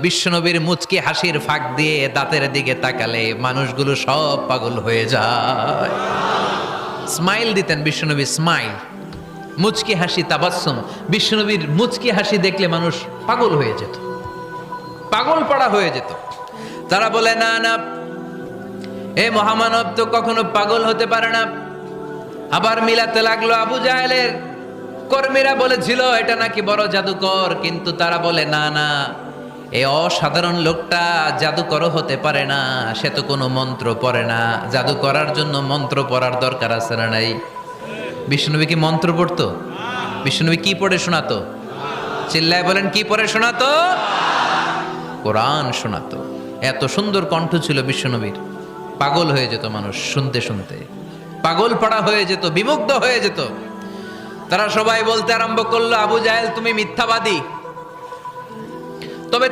বিশ্বনবীর মুচকি হাসির ফাঁক দিয়ে দাঁতের দিকে তাকালে মানুষগুলো সব পাগল হয়ে যায়। স্মাইল দিতেন বিশ্বনবী, স্মাইল, মুচকি হাসি, তাবাসসুম। বিশ্বনবীর মুচকি হাসি দেখলে মানুষ পাগল হয়ে যেত, পাগল পাড়া হয়ে যেত। তারা বলে না না, এ মহামানব তো কখনো পাগল হতে পারে না। আবার মিলাতে লাগলো আবু জাহেলের কর্মীরা বলেছিল এটা নাকি বড় জাদুকর, কিন্তু তারা বলে না না, এই অসাধারণ লোকটা জাদুকরও হতে পারে না, সে তো কোনো মন্ত্র পড়ে না। জাদু করার জন্য মন্ত্র পড়ার দরকার আছে না নাই? বিষ্ণুনবী কি মন্ত্র পড়তো? বিষ্ণুনবী কি পড়ে শোনাতো? চিল্লায় বলেন, কি পড়ে শোনাতো? কোরআন শোনাতো। এত সুন্দর কণ্ঠ ছিল বিশ্বনবীর, পাগল হয়ে যেত মানুষ শুনতে শুনতে, পাগল পাড়া হয়ে যেত, বিমুগ্ধ হয়ে যেত। তারা সবাই বলতে আরম্ভ করলো, আবু জাহেল তুমি মিথ্যাবাদী। তবে